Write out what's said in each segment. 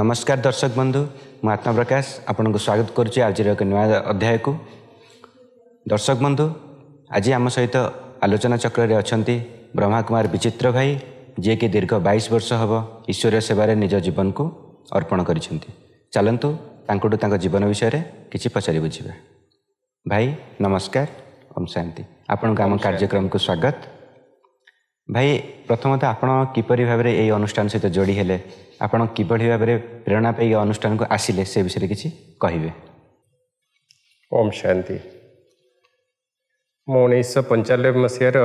नमस्कार दर्शक बंधु मु आत्मा प्रकाश आपन को स्वागत करुच्ची आज एक नया अध्याय को। दर्शक बंधु आज आम सहित आलोचना चक्र रे अछंती ब्रह्मा कुमार विचित्र भाई जे कि दीर्घ 22 वर्ष हम ईश्वरीय सेवार निज जीवन को अर्पण करिसेंती। चलंतु तांकुडू तांको जीवन विषय रे किछि पचारि बुझिबा। भाई नमस्कार, ओम शांति। आपन को आम कार्यक्रम को स्वागत। भाई प्रथमतः आपण किपरि भाव रे एई अनुष्ठान सहित जोड़ी हेले, आपण किपरि भाव रे प्रेरणा पे अनुष्ठान को आसिले से विषय किछि कहिबे। ओम शांति। 1995 मसीहार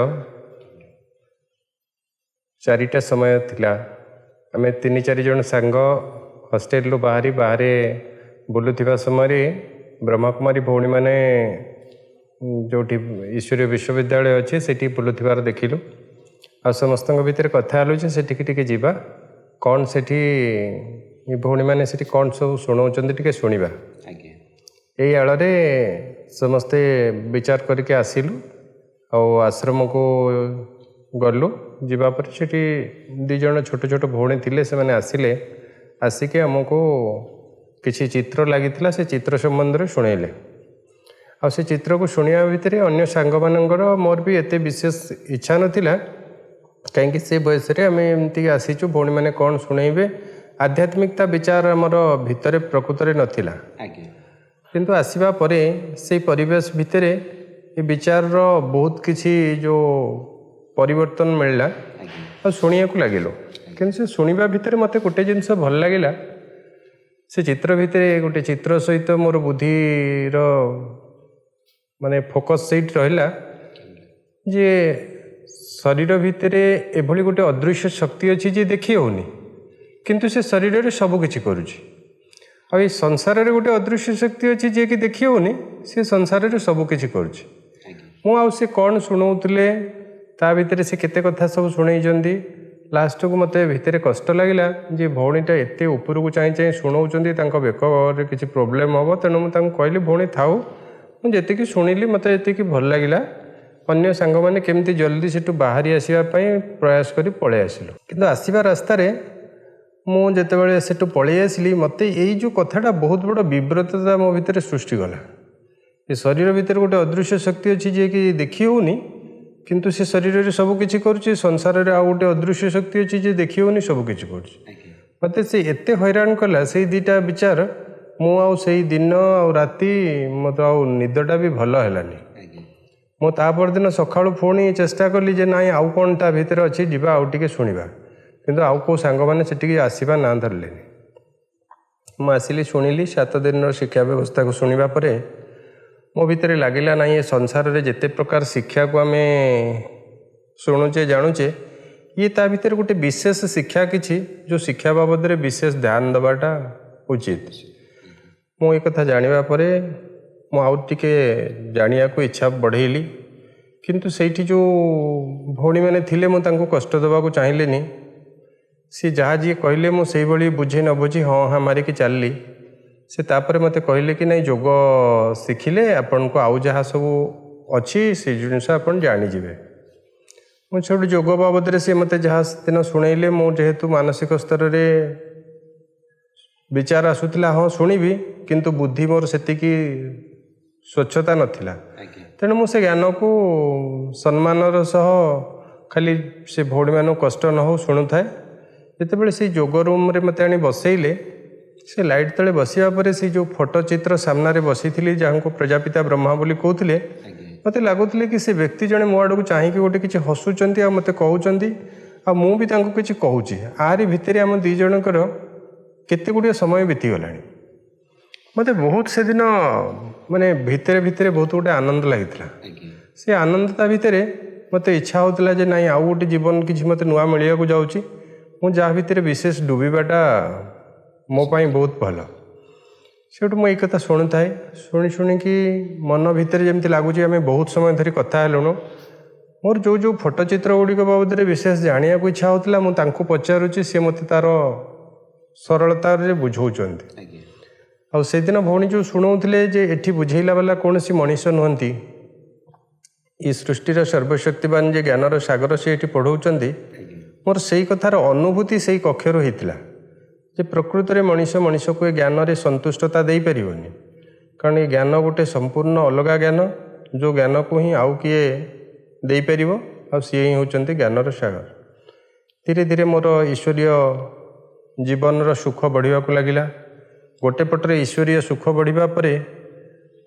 4टा समय थिला। आमे 3-4 जन सांग हॉस्टेल लो बाहरे बुलुथिबा समय ब्रह्मा कुमारी भौणी माने जोठी ईश्वरीय विश्वविद्यालय अच्छे सेठी बुलुथिबार देखिलु। आ समस्त भितर कथा आलु जे सेठी टिके जीवा कौन सेठी भौणी माने सेठी कौन सब शुणाउछन्ती टिके शुणिबा। यही आଳରେ समस्ते विचार करके आसिलु आ आश्रम को गलु। जीवा पर सेठी 2 जन छोट छोट भौणी थिले, से माने आसिले। आसिके हमको किछि चित्र लागिथिला, से चित्र संबंध रे शुणैले। आ से चित्र को शुणिया भितर अन्य सांग मानकर मोर भी एते विशेष इच्छा नथिला, कहीं से बयस आम एमती आसीचु भौणी मैंने कौन शुणेबे। आध्यात्मिकता विचार आमर भितर प्रकृत नथिला, किंतु आसवा परे से परिवेश भितर ये विचार बहुत किसी जो परिवर्तन मिलला और शुणिया को लगिल। कि से शुणा भितर मत गोटे जिनस भल लगिला, से चित्र भितर गोटे चित्र सहित मोर बुद्धि माने फोकस सहित रहिला जे शरीर भितर एभली गोटे अदृश्य शक्ति अच्छी जे देखी होनी, किंतु से शरीर रे सब किछि करूछि। आ ये संसार रे गोटे अदृश्य शक्ति अच्छी जे कि देखी होनी, से संसार रे सब किछि करूछि। मु आ से कौन शुणाउतले ता भितर से केते कथा सब शुणैजंती। लास्ट को मते भितर कष्ट लागिला जे भौणीटा एते ऊपर को चाहि चाहि शुणाउचंती, तांको बेक रे किछि प्रॉब्लम हबो। तेणु मु तांको कहली भौणी थाउ, मु जेतिकी शुणिली मते एतिकी भल लागिला। अन्य सांग माने केमती जल्दी सेठू बाहरी आसिबा पई प्रयास करी पळे आसिलु। किंतु आसिबा रास्ता रे मु जेतेबेले सेठू पळे आसिली, मते एई जो कथाटा बहुत बड़ विव्रतता मो भितर सृष्टि गला। ये शरीर भितर गोटे अदृश्य शक्ति अछि जे कि देखि होनी, किंतु से शरीर रे सब किछि करूछि। संसार रे आ गोटे अदृश्य शक्ति अछि जे देखि होनी, सब किछि करूछि। मते से एते हैरान कला से दीटा विचार। मु आ सेई दिन आ राति मते आ निदटा भी भल हेलानी। मो तापर दिन सकाळु पुणी चेष्टा कली जे नाई आउ कौन ता भितर अच्छी जीवा आउ टिके शुणिबा, किंतु आउ को सांग माने सेटिके आसीबा ना धरलेनी। मु आसिली शुणिली 7 दिन शिक्षा व्यवस्था को शुणिबा परे मो भितर लागिला ना ये संसार रे जेते प्रकार शिक्षा को आमे शुणुचे जानुचे, ये ता भितर गोटे विशेष शिक्षा किछि जो शिक्षा बाबद रे विशेष ध्यान दबाटा उचित। मो ये कथा जानिबा परे मु आउ टिके जानिया को इच्छा बढ़ेली, किंतु सेठी जो भौणी मैंने थिले मु तांको कष्ट दबा को चाहिलेनी। सी जहाँ जी कहले मु सेई भली बुझे न बुझी हाँ हाँ मारिकी चलली। से तापर मते कहले कि नहीं योग शिखिले आपन को आउ जहाँ सब अच्छी से जिनस आपन जानी जिवे। मु छोट योग बाबद रे से मते जहाँ दिन शुणैले, मु जेहेतु मानसिक स्तर रे विचार आसुला हाँ शुणिबी, किंतु बुद्धि मोर सेतिकी स्वच्छता नथिला। तेणु मु से ज्ञान को सम्मानर सह खाली से भौणी मान कष्ट न हो शुणु थाए। जितेबाला से योग रूम रे मते आनी बसैले, से लाइट तले बसिया परे से जो फोटो चित्र सामना रे बसी थिली जहाँ को प्रजापिता ब्रह्मा बोली कहते, मते लागुले कि से व्यक्ति जने मो आड़ को चाहिए गोटे किसी हसुचंती आ मते कहउचंती आ मु भी तांको किछि कहूची। आरी भितर आम 2 जनकर केते गुड़िया समय बीतीगलानी। मते बहुत से दिन माने भितर भितर बहुत गोटे आनंद लगिଥିଲା। से आनंदता भितर मते इच्छा होता जे नाई आउ गोटे जीवन किसी मते नुआ मिलिया को जाउची। मु जहाँ भितर विशेष डुबीबाटा मो पाई बहुत भल। सेठू मु एक कथा शुणु थाए, शुणी शुणिकी मन भितर जमती लगुच आम बहुत समय धरी कथा हेलुणु। मोर जो जो फोटोचित्र गुड़िक बाबद विशेष जानिया को इच्छा होता मु तांको पचारुची, सी मते तार सरलता रे बुझाउचंती। आ से दिन भौणी जो शुणाउथिले जे एठी बुझेला वाला कौन सी मनीष नुहंती, ये सृष्टिर सर्वशक्तिवान जे ज्ञानर सागर से ये पढ़ाऊँच। मोर से कथार अनुभूति से कक्षर होता ଯେ ପ୍ରକୃତରେ ମଣିଷକୁ ଏ ଜ୍ଞାନରେ ସନ୍ତୁଷ୍ଟତା ଦେଇପାରିବନି, କାରଣ ଏ ଜ୍ଞାନ ଗୋଟେ ସମ୍ପୂର୍ଣ୍ଣ ଅଲଗା ଜ୍ଞାନ, ଯେଉଁ ଜ୍ଞାନକୁ ହିଁ ଆଉ କିଏ ଦେଇପାରିବ, ଆଉ ସିଏ ହିଁ ହେଉଛନ୍ତି ଜ୍ଞାନର ସାଗର। ଧୀରେ ଧୀରେ ମୋର ଈଶ୍ୱରୀୟ ଜୀବନର ସୁଖ ବଢ଼ିବାକୁ ଲାଗିଲା। ଗୋଟେ ପଟରେ ଈଶ୍ୱରୀୟ ସୁଖ ବଢ଼ିବା ପରେ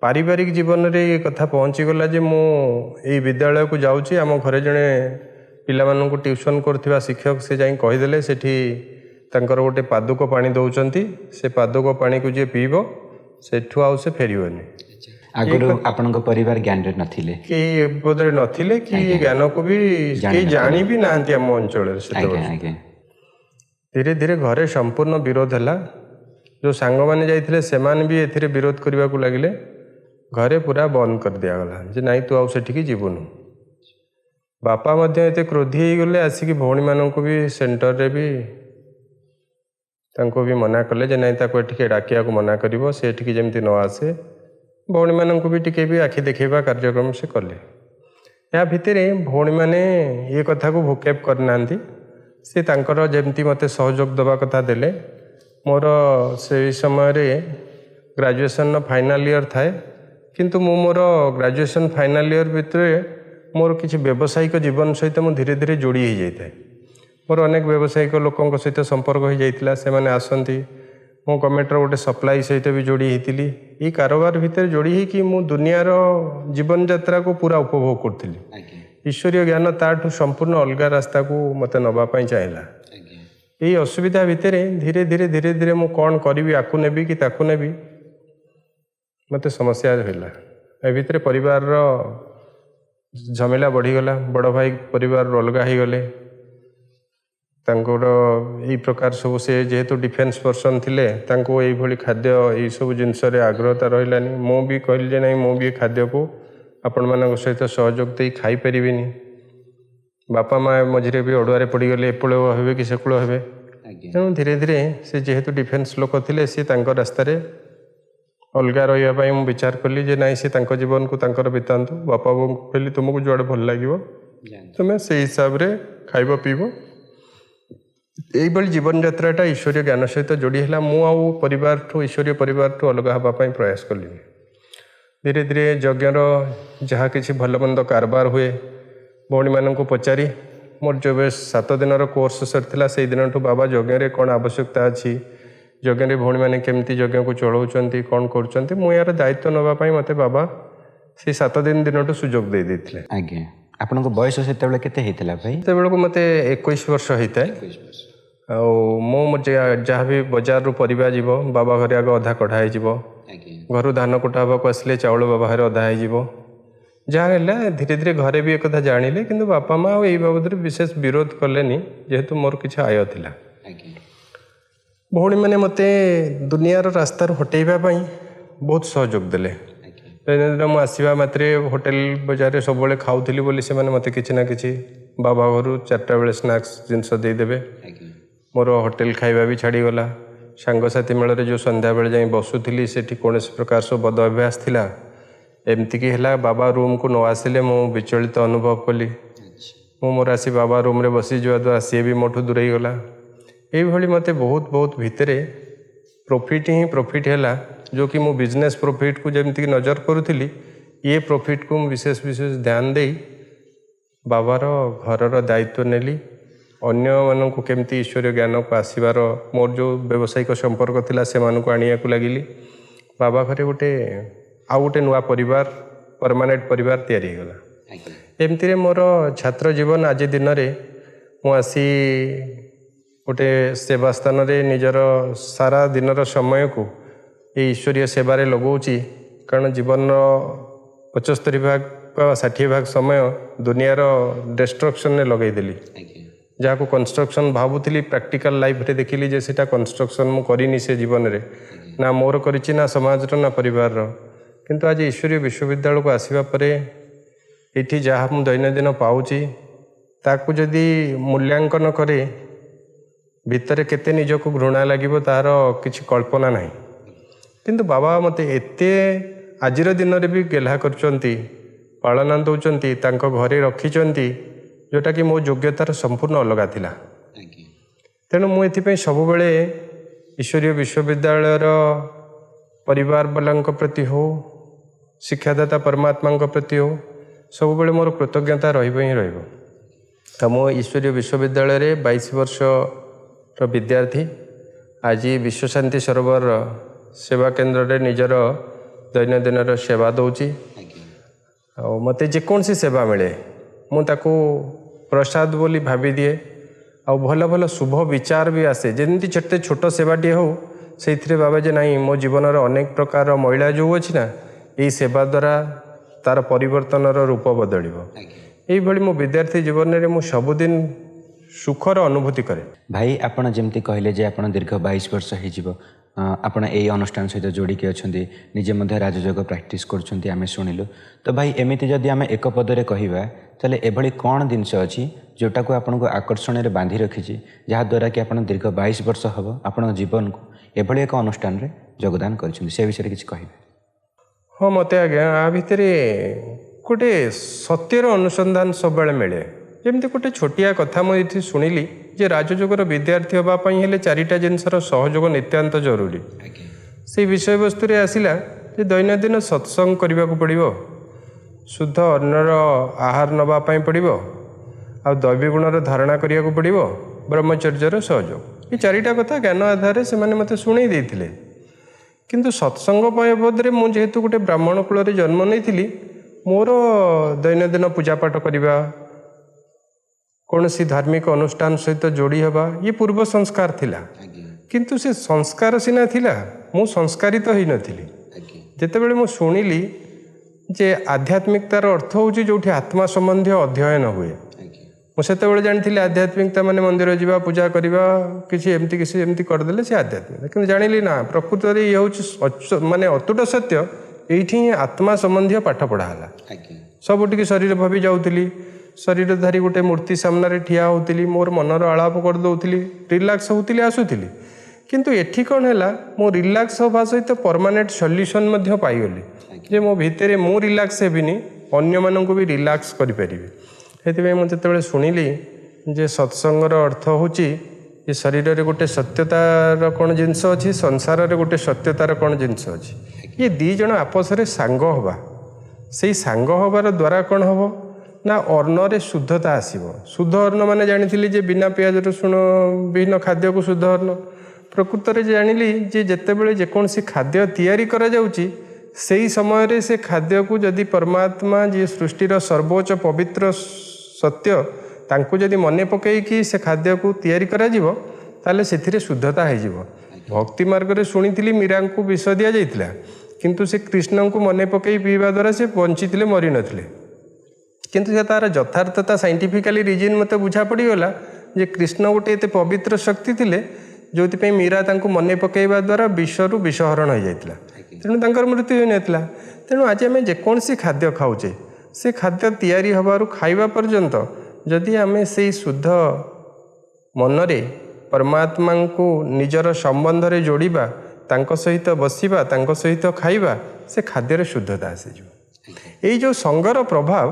ପାରିବାରିକ ଜୀବନରେ ଏ କଥା ପହଞ୍ଚିଗଲା ଯେ ମୁଁ ଏଇ ବିଦ୍ୟାଳୟକୁ ଯାଉଛି, ଆମ ଘରେ ଜଣେ ପିଲାମାନଙ୍କୁ ଟ୍ୟୁସନ୍ କରୁଥିବା ଶିକ୍ଷକ ସେ ଯାଇ କହିଦେଲେ ସେଠି ତାଙ୍କର ଗୋଟେ ପାଦୁକ ପାଣି ଦେଉଛନ୍ତି, ସେ ପାଦୁକ ପାଣିକୁ ଯିଏ ପିଇବ ସେଠୁ ଆଉ ସେ ଫେରିବନି। ଆଗରୁ ଆପଣଙ୍କ ପରିବାର ଜ୍ଞାନରେ ନଥିଲେ, କେହି ବୋଧରେ ନଥିଲେ କି ଜ୍ଞାନକୁ ବି କେହି ଜାଣି ବି ନାହାନ୍ତି ଆମ ଅଞ୍ଚଳରେ ସେତେବେଳେ। ଧୀରେ ଧୀରେ ଘରେ ସମ୍ପୂର୍ଣ୍ଣ ବିରୋଧ ହେଲା। ଯେଉଁ ସାଙ୍ଗମାନେ ଯାଇଥିଲେ ସେମାନେ ବି ଏଥିରେ ବିରୋଧ କରିବାକୁ ଲାଗିଲେ। ଘରେ ପୁରା ବନ୍ଦ କରିଦିଆଗଲା ଯେ ନାଇଁ ତୁ ଆଉ ସେଠିକି ଯିବୁନୁ। ବାପା ମଧ୍ୟ ଏତେ କ୍ରୋଧୀ ହେଇଗଲେ, ଆସିକି ଭଉଣୀମାନଙ୍କୁ ବି ସେଣ୍ଟରରେ ବି ତାଙ୍କୁ ବି ମନା କଲେ ଯେ ନାଇଁ ତାକୁ ଏଠିକି ଡାକିବାକୁ ମନା କରିବ, ସେ ଏଠିକି ଯେମିତି ନ ଆସେ। ଭଉଣୀମାନଙ୍କୁ ବି ଟିକେ ବି ଆଖି ଦେଖେଇବା କାର୍ଯ୍ୟକ୍ରମ ସେ କଲେ। ଏହା ଭିତରେ ଭଉଣୀମାନେ ଏ କଥାକୁ ଭୂକ୍ଷେପ କରିନାହାନ୍ତି। ସେ ତାଙ୍କର ଯେମିତି ମୋତେ ସହଯୋଗ ଦେବା କଥା ଦେଲେ। ମୋର ସେହି ସମୟରେ ଗ୍ରାଜୁଏସନ୍ର ଫାଇନାଲ୍ ଇୟର୍ ଥାଏ, କିନ୍ତୁ ମୁଁ ମୋର ଗ୍ରାଜୁଏସନ୍ ଫାଇନାଲ୍ ଇୟର୍ ଭିତରେ ମୋର କିଛି ବ୍ୟବସାୟିକ ଜୀବନ ସହିତ ମୁଁ ଧୀରେ ଧୀରେ ଯୋଡ଼ି ହୋଇଯାଇଥାଏ। ମୋର ଅନେକ ବ୍ୟବସାୟିକ ଲୋକଙ୍କ ସହିତ ସମ୍ପର୍କ ହୋଇଯାଇଥିଲା, ସେମାନେ ଆସନ୍ତି। ମୁଁ ଗଭର୍ଣ୍ଣମେଣ୍ଟର ଗୋଟେ ସପ୍ଲାଇ ସହିତ ବି ଯୋଡ଼ି ହୋଇଥିଲି। ଏଇ କାରବାର ଭିତରେ ଯୋଡ଼ି ହୋଇକି ମୁଁ ଦୁନିଆର ଜୀବନଯାତ୍ରାକୁ ପୁରା ଉପଭୋଗ କରୁଥିଲି। ଈଶ୍ୱରୀୟ ଜ୍ଞାନ ତାଠୁ ସମ୍ପୂର୍ଣ୍ଣ ଅଲଗା ରାସ୍ତାକୁ ମୋତେ ନେବା ପାଇଁ ଚାହିଁଲା। ଏଇ ଅସୁବିଧା ଭିତରେ ଧୀରେ ଧୀରେ ମୁଁ କ'ଣ କରିବି, ଆକୁ ନେବି କି ତାକୁ ନେବି, ମୋତେ ସମସ୍ୟା ହେଲା। ଏ ଭିତରେ ପରିବାରର ଝାମେଲା ବଢ଼ିଗଲା। ବଡ଼ ଭାଇ ପରିବାରରୁ ଅଲଗା ହୋଇଗଲେ। ତାଙ୍କର ଏଇ ପ୍ରକାର ସବୁ, ସେ ଯେହେତୁ ଡିଫେନ୍ସ ପର୍ସନ୍ ଥିଲେ, ତାଙ୍କୁ ଏଇଭଳି ଖାଦ୍ୟ ଏଇସବୁ ଜିନିଷରେ ଆଗ୍ରହତା ରହିଲାନି। ମୁଁ ବି କହିଲି ଯେ ନାଇଁ ମୁଁ ବି ଏ ଖାଦ୍ୟକୁ ଆପଣମାନଙ୍କ ସହିତ ସହଯୋଗ ଦେଇ ଖାଇପାରିବିନି। ବାପା ମା ମଝିରେ ବି ଅଡ଼ୁଆରେ ପଡ଼ିଗଲେ, ଏପଳ ହେବେ କି ସେକୂଳ ହେବେ। ତେଣୁ ଧୀରେ ଧୀରେ ସେ ଯେହେତୁ ଡିଫେନ୍ସ ଲୋକ ଥିଲେ, ସେ ତାଙ୍କ ରାସ୍ତାରେ ଅଲଗା ରହିବା ପାଇଁ ମୁଁ ବିଚାର କଲି ଯେ ନାଇଁ ସେ ତାଙ୍କ ଜୀବନକୁ ତାଙ୍କର ବିତାନ୍ତୁ। ବାପା ବୋଉଙ୍କୁ କହିଲି ତୁମକୁ ଯୁଆଡ଼େ ଭଲ ଲାଗିବ ତୁମେ ସେଇ ହିସାବରେ ଖାଇବ ପିଇବ। ଏଇଭଳି ଜୀବନଯାତ୍ରାଟା ଈଶ୍ୱରୀୟ ଜ୍ଞାନ ସହିତ ଯୋଡ଼ି ହେଲା। ମୁଁ ଆଉ ପରିବାରଠୁ, ଈଶ୍ୱରୀୟ ପରିବାରଠୁ ଅଲଗା ହେବା ପାଇଁ ପ୍ରୟାସ କଲିନି। ଧୀରେ ଧୀରେ ଯଜ୍ଞର ଯାହା କିଛି ଭଲ ମନ୍ଦ କାରବାର ହୁଏ, ଭଉଣୀମାନଙ୍କୁ ପଚାରି, ମୋର ଯେବେ 7 ଦିନର କୋର୍ସ ସରିଥିଲା ସେଇ ଦିନଠୁ ବାବା ଯଜ୍ଞରେ କ'ଣ ଆବଶ୍ୟକତା ଅଛି, ଯଜ୍ଞରେ ଭଉଣୀମାନେ କେମିତି ଯଜ୍ଞକୁ ଚଳାଉଛନ୍ତି, କ'ଣ କରୁଛନ୍ତି, ମୁଁ ଏହାର ଦାୟିତ୍ୱ ନେବା ପାଇଁ ମୋତେ ବାବା ସେଇ 7 ଦିନଠୁ ସୁଯୋଗ ଦେଇଥିଲେ। ଆଜ୍ଞା। ଆପଣଙ୍କ ବୟସ ସେତେବେଳେ କେତେ ହେଇଥିଲା ଭାଇ? ସେତେବେଳକୁ ମୋତେ 21 ବର୍ଷ ହେଇଥାଏ। ଆଉ ମୁଁ ଯାହା ବି ବଜାରରୁ ପରିବା ଯିବ, ବାବା ଘରେ ଆଗ ଅଧା କଢ଼ା ହେଇଯିବ। ଘରୁ ଧାନ କୁଟା ହେବାକୁ ଆସିଲେ ଚାଉଳ ବାବା ଘରେ ଅଧା ହେଇଯିବ। ଯାହା ହେଲା ଧୀରେ ଧୀରେ ଘରେ ବି ଏକଥା ଜାଣିଲେ, କିନ୍ତୁ ବାପା ମା ଆଉ ଏଇ ବାବଦରେ ବିଶେଷ ବିରୋଧ କଲେନି, ଯେହେତୁ ମୋର କିଛି ଆୟ ଥିଲା। ଭଉଣୀମାନେ ମୋତେ ଦୁନିଆର ରାସ୍ତାରୁ ହଟେଇବା ପାଇଁ ବହୁତ ସହଯୋଗ ଦେଲେ। ଦୈନନ୍ଦିନ ମୁଁ ଆସିବା ମାତ୍ରେ ହୋଟେଲ ବଜାରରେ ସବୁବେଳେ ଖାଉଥିଲି ବୋଲି ସେମାନେ ମୋତେ କିଛି ନା କିଛି ବାବା ଘରୁ 4ଟା ବେଳେ ସ୍ନାକ୍ସ ଜିନିଷ ଦେଇଦେବେ। ମୋର ହୋଟେଲ ଖାଇବା ବି ଛାଡ଼ିଗଲା। ସାଙ୍ଗସାଥି ମେଳରେ ଯେଉଁ ସନ୍ଧ୍ୟାବେଳେ ଯାଇ ବସୁଥିଲି, ସେଠି କୌଣସି ପ୍ରକାର ସବୁ ବଦ ଅଭ୍ୟାସ ଥିଲା। ଏମିତିକି ହେଲା, ବାବା ରୁମ୍କୁ ନ ଆସିଲେ ମୁଁ ବିଚଳିତ ଅନୁଭବ କଲି। ମୁଁ ମୋର ଆସି ବାବା ରୁମ୍ରେ ବସିଯିବା ଦ୍ୱାରା ସିଏ ବି ମୋଠୁ ଦୂରେଇଗଲା। ଏଇଭଳି ମୋତେ ବହୁତ ଭିତରେ ପ୍ରଫିଟ୍ ହିଁ ପ୍ରଫିଟ୍ ହେଲା, ଯେଉଁକି ମୁଁ ବିଜନେସ୍ ପ୍ରଫିଟ୍କୁ ଯେମିତିକି ନଜର କରୁଥିଲି, ଇଏ ପ୍ରଫିଟ୍କୁ ମୁଁ ବିଶେଷ ଧ୍ୟାନ ଦେଇ ବାବାର ଘରର ଦାୟିତ୍ୱ ନେଲି। ଅନ୍ୟମାନଙ୍କୁ କେମିତି ଈଶ୍ୱରୀୟ ଜ୍ଞାନକୁ ଆସିବାର, ମୋର ଯେଉଁ ବ୍ୟବସାୟିକ ସମ୍ପର୍କ ଥିଲା ସେମାନଙ୍କୁ ଆଣିବାକୁ ଲାଗିଲି। ବାବା ଘରେ ଆଉ ଗୋଟେ ନୂଆ ପରିବାର, ପରମାନେଣ୍ଟ ପରିବାର ତିଆରି ହୋଇଗଲା। ଏମିତିରେ ମୋର ଛାତ୍ର ଜୀବନ ଆଜି ଦିନରେ ମୁଁ ଆସି ଗୋଟେ ସେବା ସ୍ଥାନରେ ନିଜର ସାରା ଦିନର ସମୟକୁ ଏଇ ଈଶ୍ୱରୀୟ ସେବାରେ ଲଗାଉଛି। କାରଣ ଜୀବନର 75% 60% ସମୟ ଦୁନିଆର ଡେଷ୍ଟ୍ରକ୍ସନରେ ଲଗାଇଦେଲି। ଯାହାକୁ କନଷ୍ଟ୍ରକ୍ସନ୍ ଭାବୁଥିଲି, ପ୍ରାକ୍ଟିକାଲ ଲାଇଫ୍ରେ ଦେଖିଲି ଯେ ସେଇଟା କନଷ୍ଟ୍ରକ୍ସନ୍ ମୁଁ କରିନି ସେ ଜୀବନରେ, ନା ମୋର କରିଛି, ନା ସମାଜର, ନା ପରିବାରର। କିନ୍ତୁ ଆଜି ଈଶ୍ୱରୀୟ ବିଶ୍ୱବିଦ୍ୟାଳୟକୁ ଆସିବା ପରେ ଏଇଠି ଯାହା ମୁଁ ଦୈନନ୍ଦିନ ପାଉଛି, ତାକୁ ଯଦି ମୂଲ୍ୟାଙ୍କନ କରେ ଭିତରେ କେତେ ନିଜକୁ ଘୃଣା ଲାଗିବ ତାହାର କିଛି କଳ୍ପନା ନାହିଁ। କିନ୍ତୁ ବାବା ମୋତେ ଏତେ ଆଜିର ଦିନରେ ବି ଗେହ୍ଲା କରୁଛନ୍ତି, ପାଳନା ଦେଉଛନ୍ତି, ତାଙ୍କ ଘରେ ରଖିଛନ୍ତି, ଯେଉଁଟାକି ମୋ ଯୋଗ୍ୟତାର ସମ୍ପୂର୍ଣ୍ଣ ଅଲଗା ଥିଲା। ତେଣୁ ମୁଁ ଏଥିପାଇଁ ସବୁବେଳେ ईश्वरीय विश्वविद्यालय परिवार वालों प्रति हो शिक्षादाता परमात्मा प्रति हो सब बेले मोर कृतज्ञता रही मो ईश्वरीय विश्वविद्यालय 22 वर्ष विद्यार्थी आज विश्व शांति सरोवर सेवा केन्द्र रे निजर दैनंदिन सेवा दौची मत जेकोसी सेवा मिले मुझे प्रसाद बोली भावी दिए आ भल भल शुभ विचार भी आसे जमी छोटे छोट सेवाटी हो से बाबा जे नहीं मो जीवन अनेक प्रकार महिला जो अच्छी ना यही सेवा द्वारा तार परिवर्तन रूप बदल यही मो विद्यार्थी जीवन में मुझे सबुदिन सुखर अनुभूति करे। भाई आपण जमती कहले जे आपण दीर्घ 22 वर्ष हो आपण यही अनुष्ठान सहित जोड़िकी अच्छा निजे मध्य राजयोग प्रैक्टिस करें शुणिलु तो भाई एमती जदि आम एक पदरे कहवा ताले एभली कौन जिनस अच्छी जोटा को आपन को आकर्षण में बांधि रखी जहाद्वारा कि आप दीर्घ 22 वर्ष हम आपण जीवन को एभली एक अनुष्ठान में योगदान कर विषय किसी कहे। हाँ मत आज्ञा आ भितर गोटे सत्यर अनुसंधान सब मिले जमी गोटे छोटिया कथा मुझे शुणिली जे राजयोगर विद्यार्थी हाँपाई हेले 4टा जिनसर सहयोग नितांत जरूरी से विषय वस्तु आसला जे दैनंदिन सत्संग करने को पड़ो शुद्ध अन्नर आहार नवापाई पड़ो आ दैवी गुणर धारणा करने को पड़ो ब्रह्मचर्यर सहयोग ये 4टा कथा ज्ञान आधार से मत शुणी देते किंतु सत्संग बाबद में जेहेतु गोटे ब्राह्मण कूल जन्म नहीं मोर दैनंदिन पूजापाठ करवा कौन सी धार्मिक अनुष्ठान सहित जोड़ी हवा ये पूर्व संस्कार थिला किंतु से संस्कार सीना थिला मु संस्कारित तो ही नथिली जेतेबेले मु शुणिली जे आध्यात्मिकतार अर्थ होची जोठी आत्मा संबंधी अध्ययन हुए मुझे जानी आध्यात्मिकता माने मंदिर जावा पूजा करवा किसी एमती करदे से आध्यात्मिकता कि जानी ना प्रकृत ये हूँ माने अतुट सत्य ये आत्मा संबंधी पाठ पढ़ाला सबुटिक शरीर भावी जाऊली शरीरधारी गोटे मूर्ति सामने ठिया होती मोर मनर आलाप करदे रिलैक्स होती आसुली किंतु एठी कौन है मो रिलैक्स हवा सहित परमानेंट सल्यूशन पाईगली जे मो भितर मु रिलैक्स हेबिनी अन्य मानक भी रिलैक्स करें से मुझे शुणिली जे सत्संगर अर्थ होची ये शरीर रे गोटे सत्यतार कौन जिनस अच्छी संसार रे गोटे सत्यतार कौन जिनस अच्छी ये दी जन आपस रे सांग हवा से सांग हबार द्वारा कौन हम ना अन्न रे शुद्धता आसीबो शुद्ध अन्न माने जानी जे बिना पियाज रसुण विभिन्न खाद्य को शुद्ध अन्न प्रकृत में जानिली जे जेतेबेले जेकोसी खाद्य तैयारी करा जाउची सेही समय रे से खाद्य को जदि परमात्मा जी सृष्टिर सर्वोच्च पवित्र सत्य तांको जदि मने पकईकि से खाद्य को तैयारी करा जिवो ताले सेथिरे शुद्धता है जिवो भक्ति मार्ग रे सुनिथिली मीरा को विष दिया जाइतिला किंतु से कृष्ण को मने पकई पीवा द्वारा से बंचितिले मरी नथिले किंतु से तार यथार्थता साइंटिफिकली रिजन मत बुझा पड़गला जे कृष्ण गोटे एत पवित्र शक्ति थिले जो मीरा तांको मने पकईवा द्वारा विषरु विषहरण हो जाता तेणु तांकर मृत्यु हो नाता तेणु आज आम जेकोसी खाद्य खाऊचे से खाद्य तैयारी हबारु खाइबा पर्यंत जदि आम से शुद्ध मनरे परमात्मा को निजर संबंध रे जोड़िबा तांको सहित बसिबा तांको सहित खाइबा से खाद्यर शुद्धता आसीजो यही जो संगर प्रभाव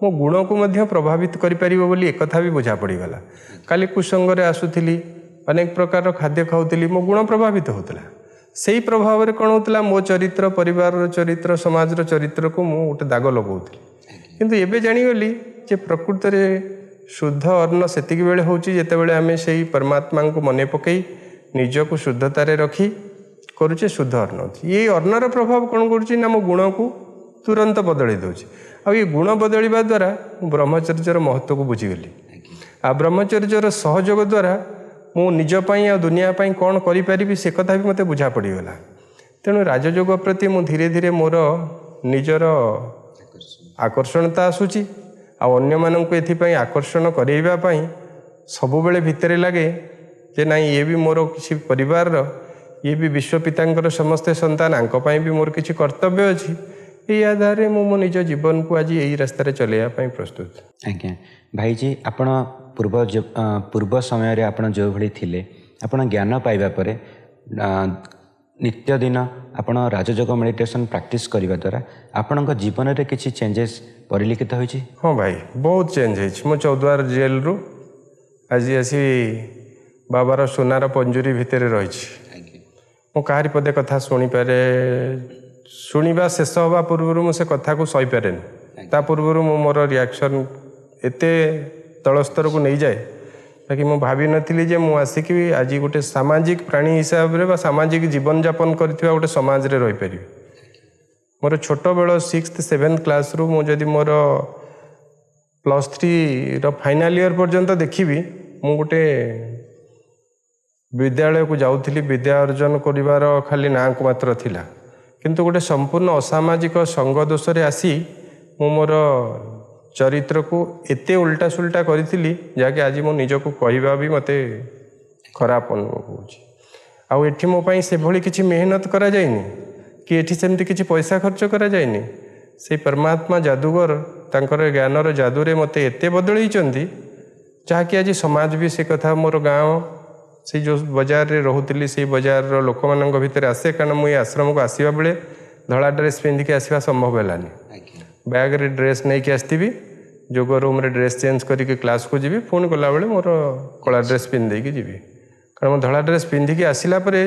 मो गुण को मध्य प्रभावित करि एक कथा भी बुझा पड़गला काली कुसंगरे आसुली अनेक प्रकार खाद्य खाऊली मो गुण प्रभावित होता से ही प्रभाव में कौन होता मो चरित्र परिवार चरित्र समाज चरित्र को मु गोटे दाग लगाऊली किंतु एबे जानीगली जे प्रकृत में शुद्ध अन्न सेतिक बेले होची जेतेबेले आमे सेही परमात्मा को मने पकई निजको शुद्धतारे रखी करुचे शुद्ध अन्न ये अन्नर प्रभाव कौन करुची ना मो गुण को तुरंत बदल दूसरी आ ये गुण बदलवा द्वारा ब्रह्मचर्यर महत्व को बुझीगली आ ब्रह्मचर्यर सहयोग द्वारा मु निजपाई आ दुनियापाई कौन करी से कथा भी मत बुझा पड़गला तेणु राजयोग प्रति मु धीरे धीरे मोर निजर आकर्षणता आसूची अन्य मानक एथिपाई आकर्षण करवाई सबुबले भितर लगे जे ना ये भी मोर किसी परिवार ये भी विश्वपिता समस्ते संतान आंपाई भी मोर किसी कर्तव्य अच्छी ये आधार में मो निज जीवन को आज यही रास्तार चलैया प्रस्तुत। आज्ञा भाई जी आपण पूर्व समय रे आपण जो भली थिले आपण ज्ञान पाइबा परे नित्य दिन आपण राजयोग मेडिटेशन प्रैक्टिस करबा द्वारा आपण जीवन रे किछि चेंजेस परिलिखित होइछि? हाँ भाई बहुत चेंज है। मो चौद्वार जेल रु आज आसी बाबार सोनार पंजुरी भितर रही ମୁଁ କାହାରି ପଦେ କଥା ଶୁଣିପାରେ, ଶୁଣିବା ଶେଷ ହେବା ପୂର୍ବରୁ ମୁଁ ସେ କଥାକୁ ସହିପାରେନି। ତା ପୂର୍ବରୁ ମୁଁ ମୋର ରିଆକ୍ସନ୍ ଏତେ ତଳସ୍ତରକୁ ନେଇଯାଏ, ବାକି ମୁଁ ଭାବିନଥିଲି ଯେ ମୁଁ ଆସିକି ଆଜି ଗୋଟେ ସାମାଜିକ ପ୍ରାଣୀ ହିସାବରେ ବା ସାମାଜିକ ଜୀବନଯାପନ କରିଥିବା ଗୋଟେ ସମାଜରେ ରହିପାରିବି। ମୋର ଛୋଟବେଳ 6th 7th କ୍ଲାସ୍ରୁ ମୁଁ ଯଦି ମୋର +3ର ଫାଇନାଲ୍ ଇୟର୍ ପର୍ଯ୍ୟନ୍ତ ଦେଖିବି, ମୁଁ ଗୋଟେ ବିଦ୍ୟାଳୟକୁ ଯାଉଥିଲି, ବିଦ୍ୟା ଅର୍ଜନ କରିବାର ଖାଲି ନାଁକୁ ମାତ୍ର ଥିଲା, କିନ୍ତୁ ଗୋଟେ ସମ୍ପୂର୍ଣ୍ଣ ଅସାମାଜିକ ସଙ୍ଗ ଦୋଷରେ ଆସି ମୁଁ ମୋର ଚରିତ୍ରକୁ ଏତେ ଉଲ୍ଟା ସୁଲ୍ଟା କରିଥିଲି ଯାହାକି ଆଜି ମୁଁ ନିଜକୁ କହିବା ବି ମୋତେ ଖରାପ ଅନୁଭବ ହେଉଛି। ଆଉ ଏଠି ମୋ ପାଇଁ ସେଭଳି କିଛି ମେହନତ କରାଯାଇନି କି ଏଠି ସେମିତି କିଛି ପଇସା ଖର୍ଚ୍ଚ କରାଯାଇନି। ସେଇ ପରମାତ୍ମା ଯାଦୁଗର ତାଙ୍କର ଜ୍ଞାନର ଯାଦୁରେ ମୋତେ ଏତେ ବଦଳେଇଛନ୍ତି ଯାହାକି ଆଜି ସମାଜ ବି ସେ କଥା, ମୋର ଗାଁ ସେଇ ଯେଉଁ ବଜାରରେ ରହୁଥିଲି ସେଇ ବଜାରର ଲୋକମାନଙ୍କ ଭିତରେ ଆସେ, କାରଣ ମୁଁ ଏ ଆଶ୍ରମକୁ ଆସିବା ବେଳେ ଧଳା ଡ୍ରେସ୍ ପିନ୍ଧିକି ଆସିବା ସମ୍ଭବ ହେଲାନି। ବ୍ୟାଗ୍ରେ ଡ୍ରେସ୍ ନେଇକି ଆସିଥିବି, ଯୋଗ ରୁମ୍ରେ ଡ୍ରେସ୍ ଚେଞ୍ଜ କରିକି କ୍ଲାସ୍କୁ ଯିବି, ପୁଣି ଗଲାବେଳେ ମୋର କଳା ଡ୍ରେସ୍ ପିନ୍ଧିଦେଇକି ଯିବି। କାରଣ ମୁଁ ଧଳା ଡ୍ରେସ୍ ପିନ୍ଧିକି ଆସିଲା ପରେ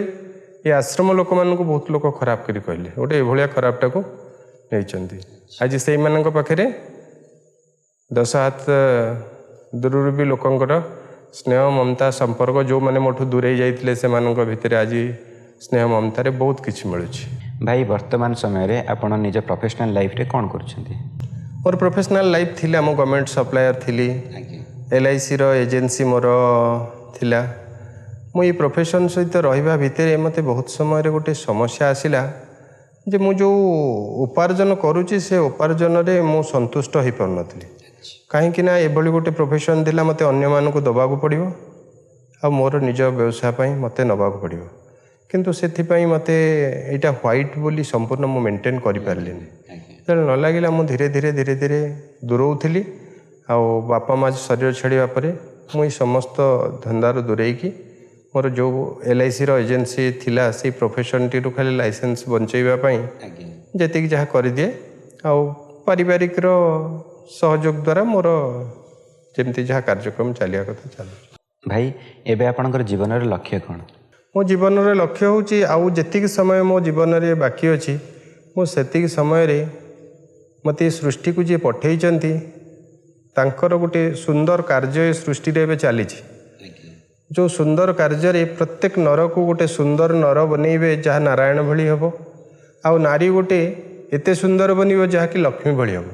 ଏ ଆଶ୍ରମ ଲୋକମାନଙ୍କୁ ବହୁତ ଲୋକ ଖରାପ କରି କହିଲେ, ଗୋଟେ ଏଭଳିଆ ଖରାପଟାକୁ ନେଇଛନ୍ତି। ଆଜି ସେଇମାନଙ୍କ ପାଖରେ 10 ହାତ ଦୂରରୁ ବି ଲୋକଙ୍କର ସ୍ନେହ ମମତା ସମ୍ପର୍କ, ଯେଉଁମାନେ ମୋଠୁ ଦୂରେଇ ଯାଇଥିଲେ ସେମାନଙ୍କ ଭିତରେ ଆଜି ସ୍ନେହ ମମତାରେ ବହୁତ କିଛି ମିଳୁଛି। ଭାଇ ବର୍ତ୍ତମାନ ସମୟରେ ଆପଣ ନିଜ ପ୍ରଫେସନାଲ ଲାଇଫରେ କ'ଣ କରୁଛନ୍ତି? ମୋର ପ୍ରଫେସନାଲ ଲାଇଫ୍ ଥିଲା, ମୁଁ ଗଭର୍ଣ୍ଣମେଣ୍ଟ ସପ୍ଲାୟର ଥିଲି, LICର ଏଜେନ୍ସି ମୋର ଥିଲା। ମୁଁ ଏଇ ପ୍ରଫେସନ୍ ସହିତ ରହିବା ଭିତରେ ମୋତେ ବହୁତ ସମୟରେ ଗୋଟେ ସମସ୍ୟା ଆସିଲା ଯେ ମୁଁ ଯେଉଁ ଉପାର୍ଜନ କରୁଛି ସେ ଉପାର୍ଜନରେ ମୁଁ ସନ୍ତୁଷ୍ଟ ହୋଇପାରୁନଥିଲି। କାହିଁକି ନା ଏଭଳି ଗୋଟେ ପ୍ରଫେସନ୍ ଥିଲା, ମୋତେ ଅନ୍ୟମାନଙ୍କୁ ଦେବାକୁ ପଡ଼ିବ ଆଉ ମୋର ନିଜ ବ୍ୟବସାୟ ପାଇଁ ମୋତେ ନେବାକୁ ପଡ଼ିବ, କିନ୍ତୁ ସେଥିପାଇଁ ମୋତେ ଏଇଟା ହ୍ୱାଇଟ୍ ବୋଲି ସମ୍ପୂର୍ଣ୍ଣ ମୁଁ ମେଣ୍ଟେନ୍ କରିପାରିଲିନି। ଯେତେବେଳେ ନ ଲାଗିଲା ମୁଁ ଧୀରେ ଧୀରେ ଦୂରଉଥିଲି, ଆଉ ବାପା ମା ଶରୀର ଛାଡ଼ିବା ପରେ ମୁଁ ଏଇ ସମସ୍ତ ଧନ୍ଦାରୁ ଦୂରେଇକି ମୋର ଯେଉଁ LICର ଏଜେନ୍ସି ଥିଲା ସେଇ ପ୍ରଫେସନ୍ଟିରୁ ଖାଲି ଲାଇସେନ୍ସ ବଞ୍ଚାଇବା ପାଇଁ ଯେତିକି ଯାହା କରିଦିଏ, ଆଉ ପାରିବାରିକର ସହଯୋଗ ଦ୍ୱାରା ମୋର ଯେମିତି ଯାହା କାର୍ଯ୍ୟକ୍ରମ ଚାଲିବା କଥା ଚାଲୁଛି। ଭାଇ ଏବେ ଆପଣଙ୍କର ଜୀବନର ଲକ୍ଷ୍ୟ କ'ଣ? ମୋ ଜୀବନର ଲକ୍ଷ୍ୟ ହେଉଛି ଆଉ ଯେତିକି ସମୟ ମୋ ଜୀବନରେ ବାକି ଅଛି, ମୁଁ ସେତିକି ସମୟରେ ମୋତେ ଏ ସୃଷ୍ଟିକୁ ଯିଏ ପଠେଇଛନ୍ତି ତାଙ୍କର ଗୋଟେ ସୁନ୍ଦର କାର୍ଯ୍ୟ ଏ ସୃଷ୍ଟିରେ ଏବେ ଚାଲିଛି। ଯେଉଁ ସୁନ୍ଦର କାର୍ଯ୍ୟରେ ପ୍ରତ୍ୟେକ ନରକୁ ଗୋଟେ ସୁନ୍ଦର ନର ବନେଇବେ ଯାହା ନାରାୟଣ ଭଳି ହେବ, ଆଉ ନାରୀ ଗୋଟେ ଏତେ ସୁନ୍ଦର ବନିବ ଯାହାକି ଲକ୍ଷ୍ମୀ ଭଳି ହେବ।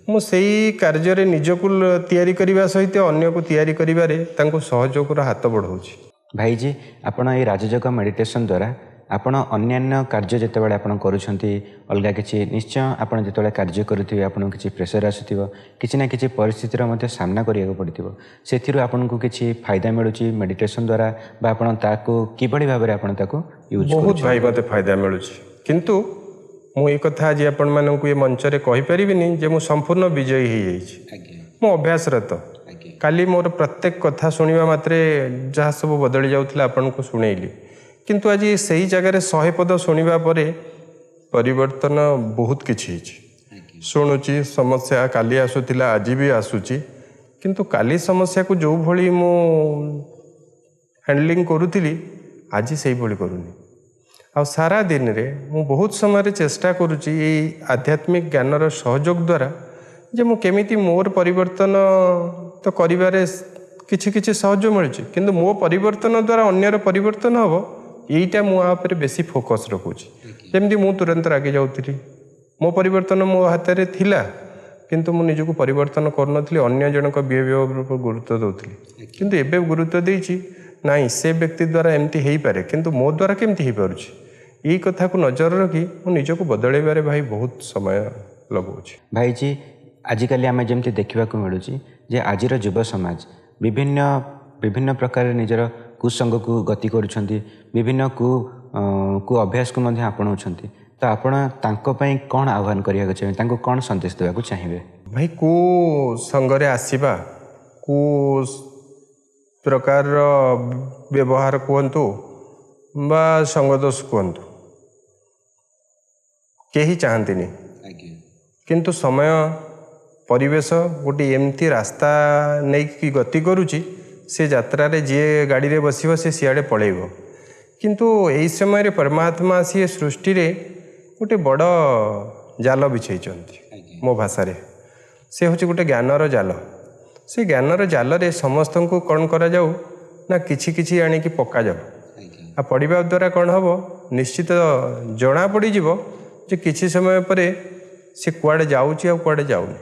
ମୁଁ ସେଇ କାର୍ଯ୍ୟରେ ନିଜକୁ ତିଆରି କରିବା ସହିତ ଅନ୍ୟକୁ ତିଆରି କରିବାରେ ତାଙ୍କୁ ସହଯୋଗର ହାତ ବଢ଼ାଉଛି। ଭାଇଜି ଆପଣ ଏଇ ରାଜଯୋଗ ମେଡ଼ିଟେସନ୍ ଦ୍ୱାରା ଆପଣ ଅନ୍ୟାନ୍ୟ କାର୍ଯ୍ୟ ଯେତେବେଳେ ଆପଣ କରୁଛନ୍ତି, ଅଲଗା କିଛି ନିଶ୍ଚୟ ଆପଣ ଯେତେବେଳେ କାର୍ଯ୍ୟ କରୁଥିବେ ଆପଣଙ୍କୁ କିଛି ପ୍ରେସର ଆସୁଥିବ, କିଛି ନା କିଛି ପରିସ୍ଥିତିର ମଧ୍ୟ ସାମ୍ନା କରିବାକୁ ପଡ଼ିଥିବ, ସେଥିରୁ ଆପଣଙ୍କୁ କିଛି ଫାଇଦା ମିଳୁଛି ମେଡ଼ିଟେସନ୍ ଦ୍ୱାରା, ବା ଆପଣ ତାକୁ କିଭଳି ଭାବରେ ଆପଣ ତାକୁ ୟୁଜ୍ କରୁଛନ୍ତି? ବହୁତ ଭାଇ ମୋତେ ଫାଇଦା ମିଳୁଛି, କିନ୍ତୁ ମୁଁ ଏ କଥା ଆଜି ଆପଣମାନଙ୍କୁ ଏ ମଞ୍ଚରେ କହିପାରିବିନି ଯେ ମୁଁ ସମ୍ପୂର୍ଣ୍ଣ ବିଜୟୀ ହୋଇଯାଇଛି। ମୁଁ ଅଭ୍ୟାସରତ। କାଲି ମୋର ପ୍ରତ୍ୟେକ କଥା ଶୁଣିବା ମାତ୍ରେ ଯାହା ସବୁ ବଦଳି ଯାଉଥିଲା ଆପଣଙ୍କୁ ଶୁଣେଇଲି, କିନ୍ତୁ ଆଜି ସେଇ ଜାଗାରେ 100 ପଦ ଶୁଣିବା ପରେ ପରିବର୍ତ୍ତନ ବହୁତ କିଛି ହେଇଛି। ଶୁଣୁଛି, ସମସ୍ୟା କାଲି ଆସୁଥିଲା ଆଜି ବି ଆସୁଛି, କିନ୍ତୁ କାଲି ସମସ୍ୟାକୁ ଯେଉଁଭଳି ମୁଁ ହ୍ୟାଣ୍ଡଲିଂ କରୁଥିଲି ଆଜି ସେଇଭଳି କରୁନି। ଆଉ ସାରା ଦିନରେ ମୁଁ ବହୁତ ସମୟରେ ଚେଷ୍ଟା କରୁଛି ଏଇ ଆଧ୍ୟାତ୍ମିକ ଜ୍ଞାନର ସହଯୋଗ ଦ୍ୱାରା ଯେ ମୁଁ କେମିତି ମୋର ପରିବର୍ତ୍ତନ ତ କରିବାରେ କିଛି କିଛି ସାହାଯ୍ୟ ମିଳୁଛି, କିନ୍ତୁ ମୋ ପରିବର୍ତ୍ତନ ଦ୍ୱାରା ଅନ୍ୟର ପରିବର୍ତ୍ତନ ହେବ, ଏଇଟା ମୁଁ ଆ ଉପରେ ବେଶୀ ଫୋକସ୍ ରଖୁଛି। ଯେମିତି ମୁଁ ତୁରନ୍ତ ରାଗି ଯାଉଥିଲି, ମୋ ପରିବର୍ତ୍ତନ ମୋ ହାତରେ ଥିଲା, କିନ୍ତୁ ମୁଁ ନିଜକୁ ପରିବର୍ତ୍ତନ କରୁନଥିଲି, ଅନ୍ୟ ଜଣଙ୍କ ବିହେଭିଅର ଉପରେ ଗୁରୁତ୍ୱ ଦେଉଥିଲି। କିନ୍ତୁ ଏବେ ଗୁରୁତ୍ୱ ଦେଇଛି, ନାଇଁ ସେ ବ୍ୟକ୍ତି ଦ୍ୱାରା ଏମିତି ହେଇପାରେ, କିନ୍ତୁ ମୋ ଦ୍ୱାରା କେମିତି ହେଇପାରୁଛି, ଏଇ କଥାକୁ ନଜର ରଖି ମୁଁ ନିଜକୁ ବଦଳାଇବାରେ ଭାଇ ବହୁତ ସମୟ ଲଗାଉଛି। ଭାଇଜି ଆଜିକାଲି ଆମେ ଯେମିତି ଦେଖିବାକୁ ମିଳୁଛି ଯେ ଆଜିର ଯୁବ ସମାଜ ବିଭିନ୍ନ ପ୍ରକାର ନିଜର କୁସଙ୍ଗକୁ ଗତି କରୁଛନ୍ତି, ବିଭିନ୍ନ କୁ ଅଭ୍ୟାସକୁ ମଧ୍ୟ ଆପଣାଉଛନ୍ତି, ତ ଆପଣ ତାଙ୍କ ପାଇଁ କ'ଣ ଆହ୍ୱାନ କରିବାକୁ ଚାହିଁବେ, ତାଙ୍କୁ କ'ଣ ସନ୍ଦେଶ ଦେବାକୁ ଚାହିଁବେ? ଭାଇ କୁ ସଙ୍ଗରେ ଆସିବା, କୁ ପ୍ରକାରର ବ୍ୟବହାର କୁହନ୍ତୁ ବା ସଙ୍ଗଦୋଷ କୁହନ୍ତୁ, କେହି ଚାହାନ୍ତିନି, କିନ୍ତୁ ସମୟ ପରିବେଶ ଗୋଟେ ଏମିତି ରାସ୍ତା ନେଇକି ଗତି କରୁଛି, ସେ ଯାତ୍ରାରେ ଯିଏ ଗାଡ଼ିରେ ବସିବ ସେ ସିଆଡ଼େ ପଳେଇବ, किंतु यही समय परमात्मा सी सृष्टि रे गोटे बड़ जाल बिछाई मो भाषा से हूँ गोटे ज्ञानर जाल से ज्ञानर जाल रे समस्त को कौन करा जाऊ ना किछि किछि आनिकी पका जाऊ आ पढ़ा द्वारा कौन हम निश्चित जना पड़ जे किछि समय पर से कुआड़े जाऊँच आ कुआड़े जाऊनी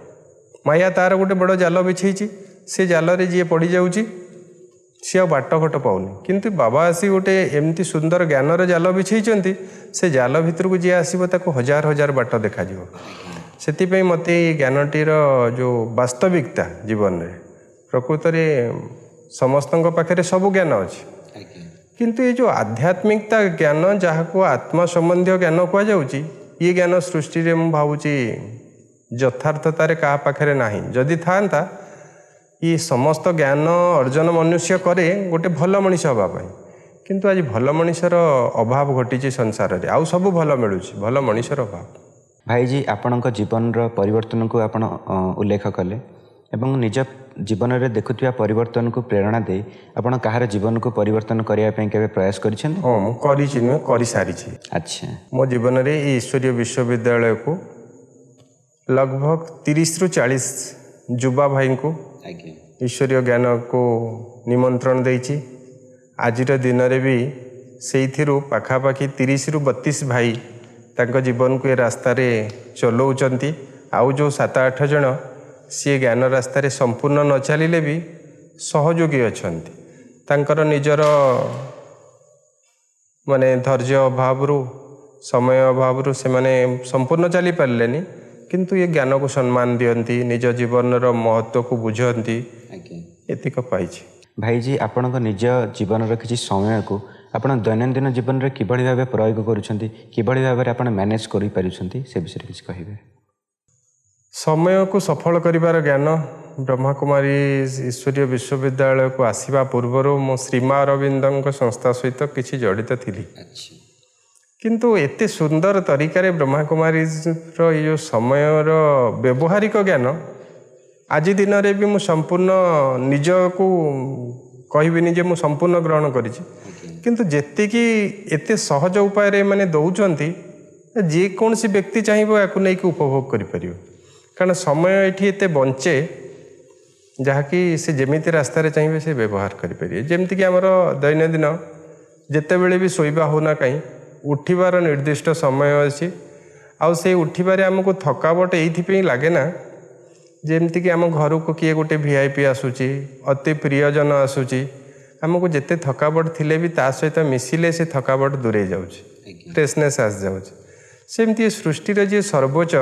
माया तार गोटे बड़ जाल बिछाई से जाल रे जी पड़ जाऊँगी सी आ बाट घट पाऊनी किंतु बाबा आसी गोटे एमती सुंदर ज्ञानर जाल बिछाई से जाल भितर को जी आसो ताको हजार हजार बाट देखा से मत ज्ञानटीर जो वास्तविकता जीवन में प्रकृत में समस्त पाखे सब ज्ञान अच्छे किंतु ये जो आध्यात्मिकता ज्ञान जहाँ को आत्मा संबंधी ज्ञान कहुच्छी ये ज्ञान सृष्टि रे मु भावुची यथार्थतार क्या पाखे ना जदि था ये समस्त ज्ञान अर्जन मनुष्य करे गोटे भल मनीष हाँपाई किंतु आज भल मनीषर अभाव घटी संसार में आउ सब भल मिलूँ भल मनीषर अभाव। भाईजी आपण जीवन परिवर्तन को आपण उल्लेख कले एवं निज जीवन में देखुवा परिवर्तन को प्रेरणा दे आपण कहार जीवन को परिवर्तन करने के प्रयास करिसें? हाँ मुझे कर सारी। अच्छा मो जीवन में ईश्वरीय विश्वविद्यालय को लगभग 30 ରୁ 40 युवा भाई को ईश्वरीय ज्ञान को निमंत्रण देइछि। आज दिन में भी से पाखापाखि 30 ରୁ 32 भाई तांको जीवन को ये रास्ता चलाउछंती आउ जो 7-8 जन सी ज्ञान रास्ता संपूर्ण न चलिले भी सहयोगी अछंती तांकर निजर माने धैर्य अभाव समय अभाव से माने संपूर्ण चली पारलेनी किंतु ये ज्ञान को सम्मान दियंती निज जीवन महत्व को बुझंती एतिक पाइछि। भाईजी आपण निज जीवन किसी समय को आपण दैनंदिन जीवन में किभଳି भाव प्रयोग करुछंती किभଳି भाव आपण मैनेज करि पारुछंती से विषय किसी कहिबे? समय को सफल करिवार ज्ञान ब्रह्मा कुमारी ईश्वरीय विश्वविद्यालय को आसीबा पूर्वर मो श्रीमा अरविंद संस्था सहित किछि जड़ित थिली किंतु एते सुंदर तरीका ब्रह्मा कुमारी ये जो समयर व्यवहारिक ज्ञान आज दिन में भी मुझे संपूर्ण निज को कहबिनी जे मु संपूर्ण ग्रहण करिछि किंतु जेतिकी एते सहज उपाय माने दौरान जे कौन सी व्यक्ति चाहिए या नहीं उपभोग करि परियो कारण समय ये एते बंचे जहाँकि से जमीती रास्तार चाहिए से व्यवहार करें जमीक आमर दैनंदिन जितेबले भी शोवा होना कहीं उठिबार निर्दिष्ट समय अच्छी आउ से उठिबारे आमको थकावट ये लगे ना जमीक आम घर को किए गोटे वीआईपी आसूची अति प्रियजन आसूची आमको जिते थकावट थिले भी ता सहित मिसिले से थकावट दूरे जाऊँगी फ्रेशनेस आस जाऊँगी सेमती सृष्टि जी सर्वोच्च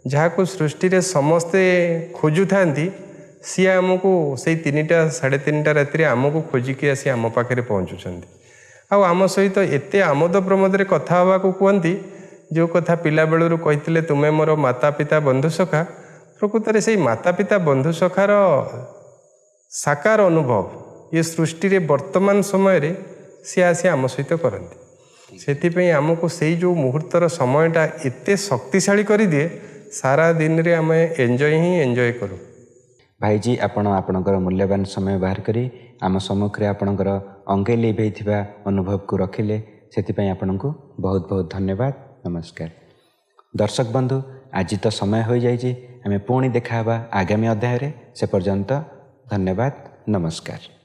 जहाँ को सृष्टि रे समस्ते खोजु था सी आमको से 3टा 3:30 राति आमको खोजिकी आसी आम पाखे पहुँचुंट आम सहित एत आमोद प्रमोद कथा हवा को कहती जो कथा पिला बेलू कही तुम्हें मोर माता पिता बंधु सखा प्रकृत से माता पिता बंधु सखार साकार अनुभव ये सृष्टि रे वर्तमान समय रे सी आसी आम सहित करती से आमको से जो मुहूर्तर समयटा एते शक्तिशाली कर दिए सारा दिन रे आम एंजॉय ही एंजॉय करूँ। भाईजी आपणकर मूल्यवान समय बाहर करी आम सम्मुखें आपणकर अंगे लिभेइथिबा अनुभव को रखिले से आपनको बहुत बहुत धन्यवाद नमस्कार। दर्शक बंधु आज तो समय हो जाइए आम पुणी देखा आगामी अध्याय से पर्यंत धन्यवाद नमस्कार।